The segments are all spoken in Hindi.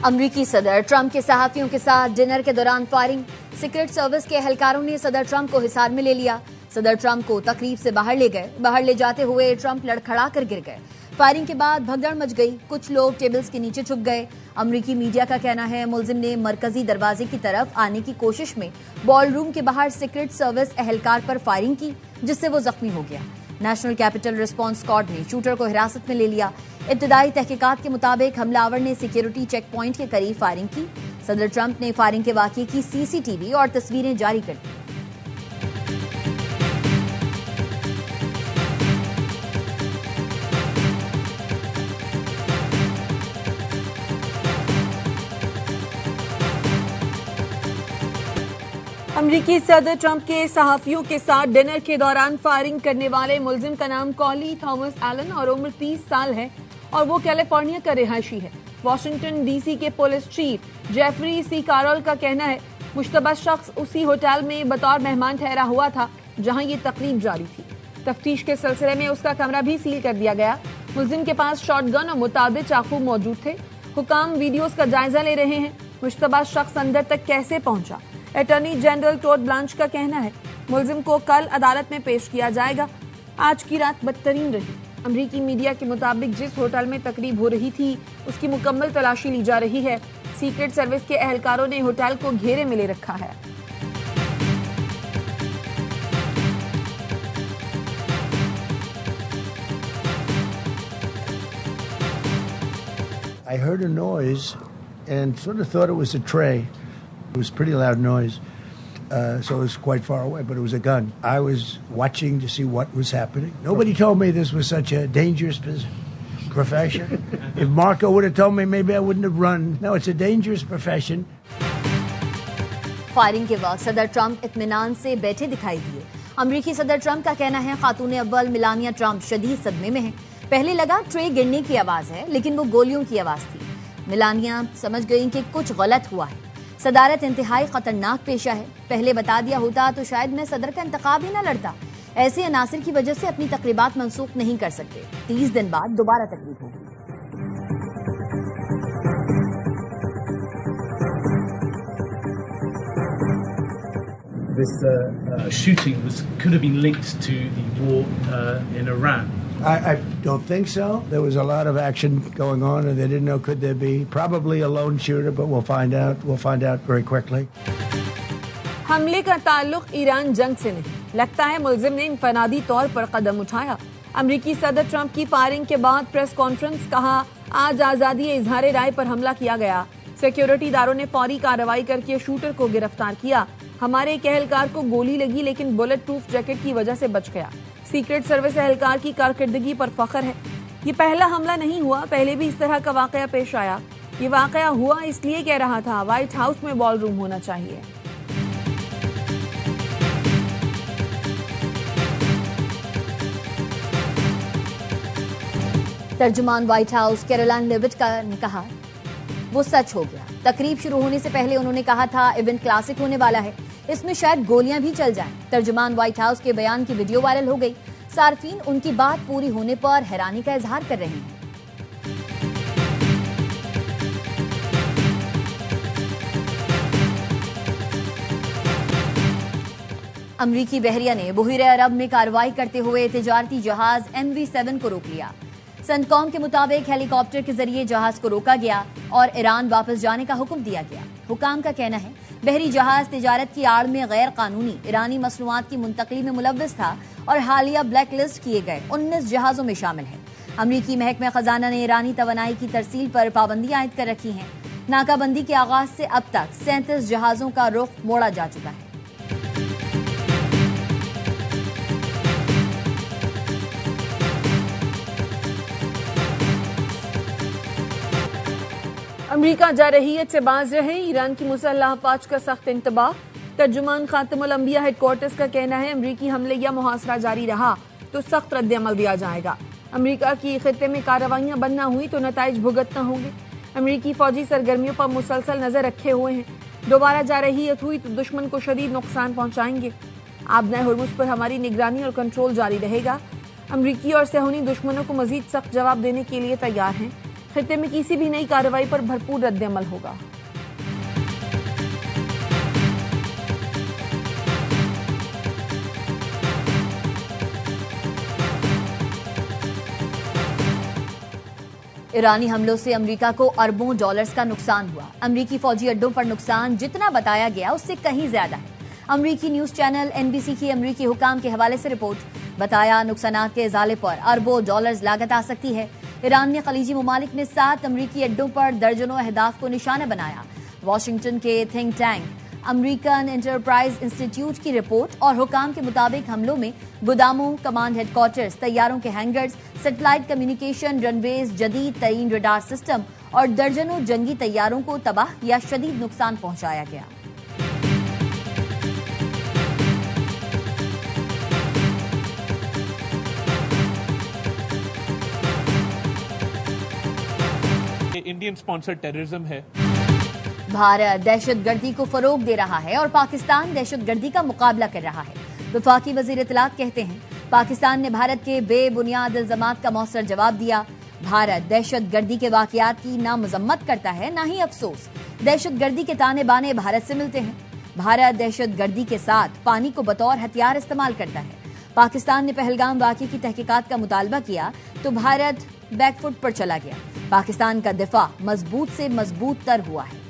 अमरीकी सदर ट्रंप के सहाफियों के साथ डिनर के दौरान फायरिंग। सीक्रेट सर्विस के एहलकारों ने सदर ट्रंप को हिसार में ले लिया। सदर ट्रंप को तकरीब से बाहर ले गए। बाहर ले जाते हुए ट्रंप लड़खड़ा कर गिर गए। फायरिंग के बाद भगदड़ मच गई। कुछ लोग टेबल्स के नीचे छुप गए। अमरीकी मीडिया का कहना है मुलजिम ने मरकजी दरवाजे की तरफ आने की कोशिश में बॉल रूम के बाहर सीक्रेट सर्विस एहलकार पर फायरिंग की, जिससे वो जख्मी हो गया। नेशनल कैपिटल रिस्पांस स्क्वाड ने शूटर को हिरासत में ले लिया। इब्तदाई तहकीकात के मुताबिक हमलावर ने सिक्योरिटी चेक पॉइंट के करीब फायरिंग की। सदर ट्रंप ने फायरिंग के वाकये की सीसीटीवी और तस्वीरें जारी कर दी। अमरीकी सदर ट्रंप के सहाफियों के साथ डिनर के दौरान फायरिंग करने वाले मुलजिम का नाम कॉली थॉमस एलन और उम्र 30 साल है और वो कैलिफोर्निया का रिहायशी है। वाशिंगटन डीसी के पुलिस चीफ जेफरी सी कार्रोल का कहना है मुश्तबा शख्स उसी होटल में बतौर मेहमान ठहरा हुआ था जहां ये तकरीब जारी थी। तफ्तीश के सिलसिले में उसका कमरा भी सील कर दिया गया। मुलजिम के पास शॉटगन और मुताबिक चाकू मौजूद थे। हुकाम वीडियोज का जायजा ले रहे हैं। मुश्तबा शख्स अंदर तक कैसे पहुंचा, अटॉर्नी जनरल टोड ब्लांच का कहना है मुलजिम को कल अदालत में पेश किया जाएगा। आज की रात बदतरीन रही। अमरीकी मीडिया के मुताबिक जिस होटल में तकरीब हो रही थी उसकी मुकम्मल तलाशी ली जा रही है। सीक्रेट सर्विस के एहलकारों ने होटल को घेरे में ले रखा है। I heard a noise and sort of thought it was a tray. It was a pretty loud noise, so it was quite far away, but it was a gun. I was watching to see what was happening. Nobody told me this was such a dangerous profession. If Marco would have told me, maybe I wouldn't have run. No, it's a dangerous profession. Firing के वक्त सदर ट्रंप इत्मीनान से बैठे दिखाई दिए। अमरीकी सदर ट्रंप का कहना है खातून अव्वल मेलानिया ट्रंप शदीद सदमे में है। पहले लगा ट्रे गिरने की आवाज है, लेकिन वो गोलियों की आवाज थी। मेलानिया समझ गई कि कुछ गलत हुआ है। सदारत इंतहाई खतरनाक पेशा है। पहले बता दिया होता तो शायद मैं सदर का इंतखाब ही न लड़ता। ऐसे अनासिर की वजह से अपनी तकरीबात मंसूख नहीं कर सकते। 30 दिन बाद दोबारा तकरीब होगी। This shooting could have been linked to the war in Iran. I don't think so. There was a lot of action going on, and they didn't know could there be. Probably a lone shooter, but we'll find out. We'll find out very quickly. हमले का ताल्लुक ईरान जंग से नहीं। लगता है मुलजिम ने इनफरादी तौर पर कदम उठाया। अमरीकी सदर ट्रंप की फायरिंग के बाद प्रेस कॉन्फ्रेंस, कहा आज आजादी इजहार राय पर हमला किया गया। सिक्योरिटी दारों ने फौरी कार्रवाई करके शूटर को गिरफ्तार किया। हमारे एक एहलकार को गोली लगी लेकिन बुलेट प्रूफ जैकेट की वजह से बच गया। सीक्रेट सर्विस एहलकार की कारकर्दगी पर फख्र है। ये पहला हमला नहीं हुआ, पहले भी इस तरह का वाकया पेश आया। ये वाकया हुआ इसलिए कह रहा था व्हाइट हाउस में बॉल रूम होना चाहिए। तर्जुमान व्हाइट हाउस कैरोलाइन लेविट ने कहा वो सच हो गया। तकरीब शुरू होने से पहले उन्होंने कहा था इवेंट क्लासिक होने वाला है, इसमें शायद गोलियां भी चल जाएं। तर्जुमान व्हाइट हाउस के बयान की वीडियो वायरल हो गई। सार्फीन उनकी बात पूरी होने पर हैरानी का इजहार कर रहे हैं। अमरीकी बहरिया ने बहीरे अरब में कार्रवाई करते हुए तिजारती जहाज MV7 को रोक लिया। सेंटकॉम के मुताबिक हेलीकॉप्टर के जरिए जहाज को रोका गया और ईरान वापस जाने का हुक्म दिया गया। हुकाम का कहना है बहरी जहाज तिजारत की आड़ में गैर कानूनी ईरानी मसनूआत की मुंतकली में मुलव्वस था और हालिया ब्लैक लिस्ट किए गए 19 जहाजों में शामिल है। अमरीकी महकमा खजाना ने ईरानी तवानाई की तरसील पर पाबंदियां आयद कर रखी हैं। नाकाबंदी के आगाज से अब तक 37 जहाजों का रुख मोड़ा जा चुका है। अमरीका जारहियत से बाज रहे, ईरान की मुसल्लह अफवाज का सख्त इंतबाह। तर्जुमान खातमुल अंबिया हेडक्वार्टर्स का कहना है अमरीकी हमले या मुहासरा जारी रहा तो सख्त रद्द-ए-अमल दिया जाएगा। अमरीका की खित्ते में कार्रवाइयां बंद न हुई तो नताइज भुगतना होंगे। अमरीकी फौजी सरगर्मियों पर मुसलसल नजर रखे हुए हैं। दोबारा जारहियत हुई तो दुश्मन को शदीद नुकसान पहुंचाएंगे। आबनाए हुर्मुज पर हमारी निगरानी और कंट्रोल जारी रहेगा। अमरीकी और सेहूनी दुश्मनों को मजीद सख्त जवाब देने के लिए तैयार हैं। खित्ते में किसी भी नई कार्रवाई पर भरपूर रद्द-ए-अमल होगा। ईरानी हमलों से अमेरिका को अरबों डॉलर्स का नुकसान हुआ। अमेरिकी फौजी अड्डों पर नुकसान जितना बताया गया उससे कहीं ज्यादा है। अमेरिकी न्यूज चैनल एनबीसी की अमेरिकी हुकाम के हवाले से रिपोर्ट, बताया नुकसानात के इजाले पर अरबों डॉलर्स लागत आ सकती है। ईरान ने खलीजी ममालिक में 7 अमेरिकी अड्डों पर दर्जनों अहदाफ को निशाना बनाया। वॉशिंगटन के think tank American enterprise institute की रिपोर्ट और हुकाम के मुताबिक हमलों में गोदामों, कमांड हेडक्वार्टर्स, तैयारों के हैंगर्स, सैटेलाइट कम्युनिकेशन रनवेज, जदीद तरीन रडार सिस्टम और दर्जनों जंगी तैयारों को तबाह या शदीद नुकसान पहुंचाया गया। इंडियन स्पॉन्सर्ड टेररिज्म है। भारत दहशतगर्दी को फरोग दे रहा है और पाकिस्तान दहशतगर्दी का मुकाबला कर रहा है। वफाकी वजीर इत्तलात कहते हैं, पाकिस्तान ने भारत के बेबुनियाद इल्जामात का मौसर जवाब दिया। भारत दहशतगर्दी के वाकयात की ना मजम्मत करता है ना ही अफसोस। दहशतगर्दी के ताने बाने भारत से मिलते हैं। भारत दहशतगर्दी के साथ पानी को बतौर हथियार इस्तेमाल करता है। पाकिस्तान ने पहलगाम वाक़े की तहकीकात का मुतालबा किया तो भारत बैकफुट पर चला गया। पाकिस्तान का दिफा मजबूत से मजबूत तर हुआ है।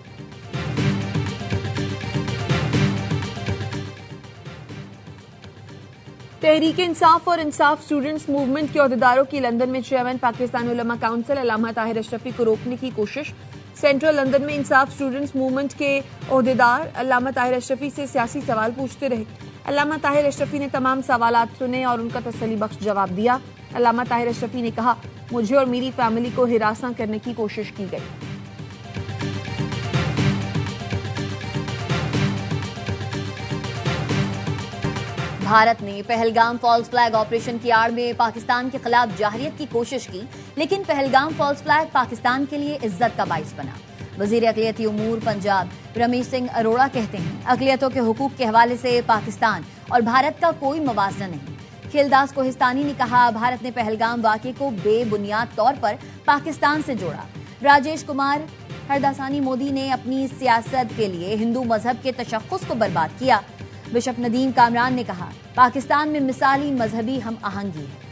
तहरीक इंसाफ और इंसाफ स्टूडेंट्स मूवमेंट के अहदेदारों की लंदन में चेयरमैन पाकिस्तान उलमा काउंसिल अल्लामा ताहिर अशरफी को रोकने की कोशिश। सेंट्रल लंदन में इंसाफ स्टूडेंट्स मूवमेंट के अहदेदार अल्लामा ताहिर अशरफी से सियासी सवाल पूछते रहे। अल्लामा ताहिर अशरफी ने तमाम सवालात सुने और उनका तसल्ली बख्श जवाब दिया। अल्लामा ताहिर अशरफी ने कहा, मुझे और मेरी फैमिली को हिरासा करने की कोशिश की गई। भारत ने पहलगाम फॉल्स फ्लैग ऑपरेशन की आड़ में पाकिस्तान के खिलाफ जाहरियत की कोशिश की, लेकिन पहलगाम फॉल्स फ्लैग पाकिस्तान के लिए इज्जत का बाइस बना। वजीर अक़लियती उमूर पंजाब रमेश सिंह अरोड़ा कहते हैं, अक़लियतों के हुकूक के हवाले से पाकिस्तान और भारत का कोई मवाजना नहीं। खिलदास कोहिस्तानी ने कहा, भारत ने पहलगाम वाक़े को बेबुनियाद तौर पर पाकिस्तान से जोड़ा। राजेश कुमार हरदासानी मोदी ने अपनी सियासत के लिए हिंदू मजहब के तशख्खुस को बर्बाद किया। बिशप नदीम कामरान ने कहा, पाकिस्तान में मिसाली मजहबी हम आहंगी है।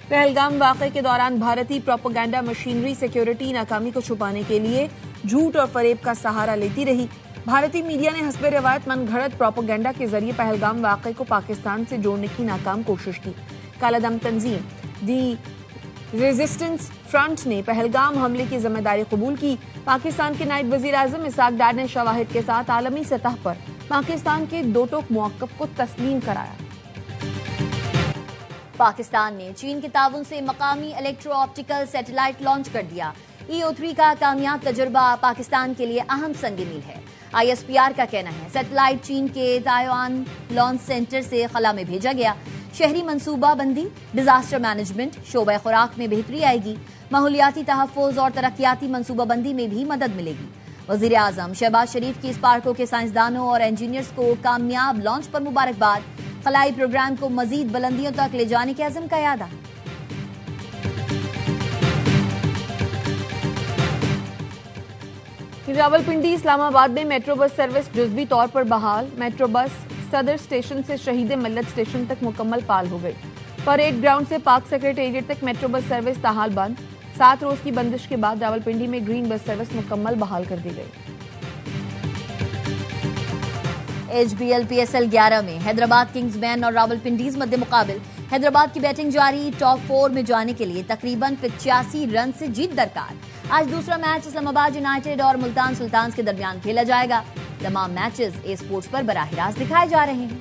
पहलगाम वाक़े के दौरान भारतीय प्रोपेगेंडा मशीनरी सिक्योरिटी नाकामी को छुपाने के लिए झूठ और फरेब का सहारा लेती रही। भारतीय मीडिया ने हस्बे रिवायत मनगढ़ंत प्रोपेगेंडा के जरिए पहलगाम वाक़े को पाकिस्तान से जोड़ने की नाकाम कोशिश की। कालादम तंजीम दी रेजिस्टेंस फ्रंट ने पहलगाम हमले की जिम्मेदारी कबूल की। पाकिस्तान के नायब वजीर आजम इसाक डार ने शवाहिद के साथ आलमी सतह पर पाकिस्तान के दो टोक मौक़िफ़ को तस्लीम कराया। पाकिस्तान ने चीन के ताउन से मकामी इलेक्ट्रो ऑप्टिकल सैटेलाइट लॉन्च कर दिया। EO3 का कामयाब तजुर्बा पाकिस्तान के लिए अहम संग मील है। ISPR का कहना है, सैटेलाइट चीन के ताइवान लॉन्च सेंटर से खला में भेजा गया। शहरी मंसूबा बंदी, डिजास्टर मैनेजमेंट, शोबे खुराक में बेहतरी आएगी। माहौलियाती तहफ़्फ़ुज़ और तरक्याती मंसूबा बंदी में भी मदद मिलेगी। वज़ीर आज़म शहबाज शरीफ की स्पार्को के साइंसदानों और इंजीनियर्स को कामयाब लॉन्च पर मुबारकबाद। खलाई प्रोग्राम को मजीद बुलंदियों तक ले जाने के अज़म का यादा। रावलपिंडी इस्लामाबाद में मेट्रो बस सर्विस जुज़वी तौर पर बहाल। मेट्रो बस सदर स्टेशन से शहीद मिल्लत स्टेशन तक मुकम्मल पाल हो गई। परेड ग्राउंड से पाक सेक्रेटेरिएट तक मेट्रो बस सर्विस ताहाल बंद। 7 रोज की बंदिश के बाद रावलपिंडी में ग्रीन बस सर्विस मुकम्मल बहाल कर दी गई। HBL PSL 11 में हैदराबाद किंग्समैन और रावलपिंडीज मध्य मुकाबिल। हैदराबाद की बैटिंग जारी, टॉप 4 में जाने के लिए तकरीबन 85 रन से जीत दरकार। आज दूसरा मैच इस्लामाबाद यूनाइटेड और मुल्तान सुल्तान्स के दरमियान खेला जाएगा। तमाम मैचेस ए स्पोर्ट्स पर बराह रास्त दिखाए जा रहे हैं।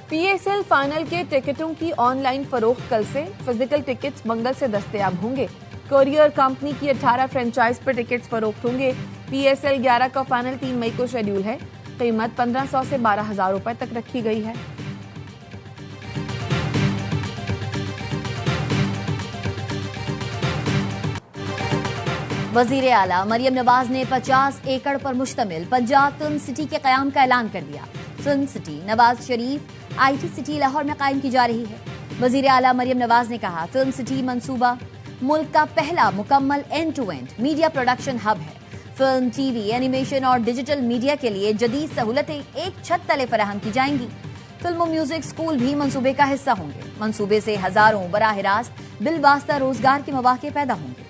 PSL फाइनल के टिकटों की ऑनलाइन फरोख्त कल से। फिजिकल टिकट्स मंगल से दस्तयाब होंगे। कोरियर कंपनी की 18 फ्रेंचाइज पर टिकट्स फरोख्त होंगे। PSL 11 का फाइनल 3 मई को शेड्यूल है। कीमत 1500 से 12,000 रुपए तक रखी गई है। वजीर आला मरियम नवाज ने 50 एकड़ पर मुश्तमिल पंजाब फिल्म सिटी के कयाम का ऐलान कर दिया। Film city Nawaz Sharif IT city Lahore में कायम की जा रही है। वजीर आला मरियम नवाज ने कहा, फिल्म सिटी मंसूबा मुल्क का पहला मुकम्मल end to end media production hub है। फिल्म, TV, एनिमेशन और डिजिटल मीडिया के लिए जदीद सहूलतें एक छत तले फराहम की जाएंगी। फिल्म और म्यूजिक स्कूल भी मंसूबे का हिस्सा होंगे। मंसूबे से हजारों बराह रास्त बिलवास्ता रोजगार के मौके पैदा होंगे।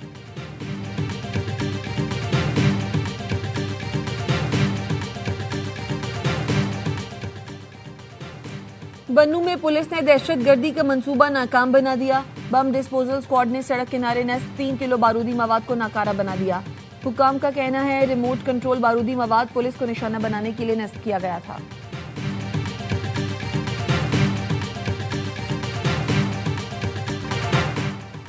बन्नू में पुलिस ने दहशतगर्दी का मंसूबा नाकाम बना दिया। बम डिस्पोजल स्क्वाड ने सड़क किनारे नस्ब 3 किलो बारूदी मवाद को नाकारा बना दिया। हुकाम का कहना है, रिमोट कंट्रोल बारूदी मवाद पुलिस को निशाना बनाने के लिए नस्ब किया गया था।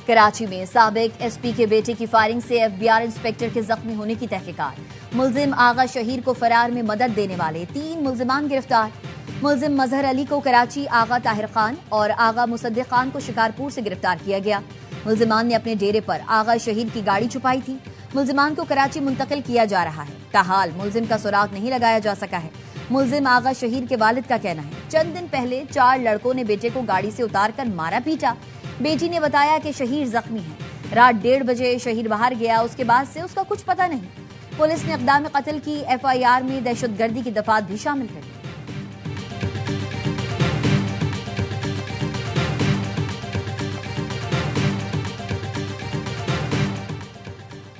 कराची में साबिक SP के बेटे की फायरिंग से FBI इंस्पेक्टर के जख्मी होने की तहकीकात। मुल्जिम आगा शहीर को फरार में मदद देने वाले 3 मुल्जिमान गिरफ्तार। मुल्जिम मजहर अली को कराची, आगा ताहिर खान और आगा मुसद्दिक खान को शिकारपुर से गिरफ्तार किया गया। मुल्जिमान ने अपने डेरे पर आगा शहीर की गाड़ी छुपाई थी। मुल्जिमान को कराची मुंतकिल किया जा रहा है। ताहाल मुल्जिम का सुराग नहीं लगाया जा सका है। मुल्जिम आगा शहीर के वालिद का कहना है, चंद दिन पहले 4 लड़कों ने बेटे को गाड़ी से उतारकर मारा पीटा। बेटी ने बताया कि शहीर जख्मी है। रात 1:30 बजे शहीर बाहर गया, उसके बाद से उसका कुछ पता नहीं। पुलिस ने इक़दाम कत्ल की FIR में दहशतगर्दी की दफात भी शामिल कर दी।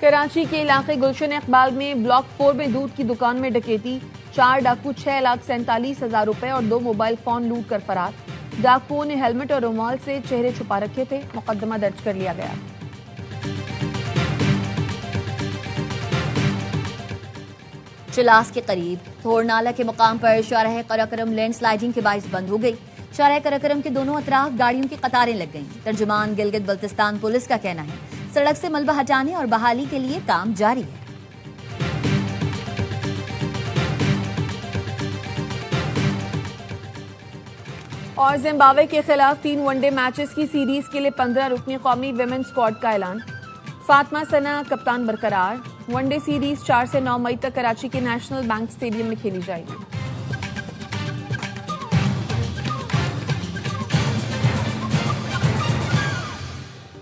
कराची के इलाके गुलशन इकबाल में ब्लॉक 4 में दूध की दुकान में डकैती। 4 डाकू 6,47,000 रुपए और 2 मोबाइल फोन लूट कर फरार। डाकुओं ने हेलमेट और रुमाल से चेहरे छुपा रखे थे। मुकदमा दर्ज कर लिया गया। चिलास के करीब थोरनाला के मुकाम पर शाहराह कराकरम लैंडस्लाइडिंग के बाइस बंद हो गई। शाहराह कराकरम के दोनों अतराफ गाड़ियों की कतारें लग गईं। तर्जुमान गिलगित बल्तिस्तान पुलिस का कहना है, सड़क से मलबा हटाने और बहाली के लिए काम जारी है। और जिम्बाब्वे के खिलाफ 3 वनडे मैचेस की सीरीज के लिए 15 रुकनी कौमी विमेंस स्क्वाड का ऐलान। फातिमा सना कप्तान बरकरार। वनडे सीरीज 4 से 9 मई तक कराची के नेशनल बैंक स्टेडियम में खेली जाएगी।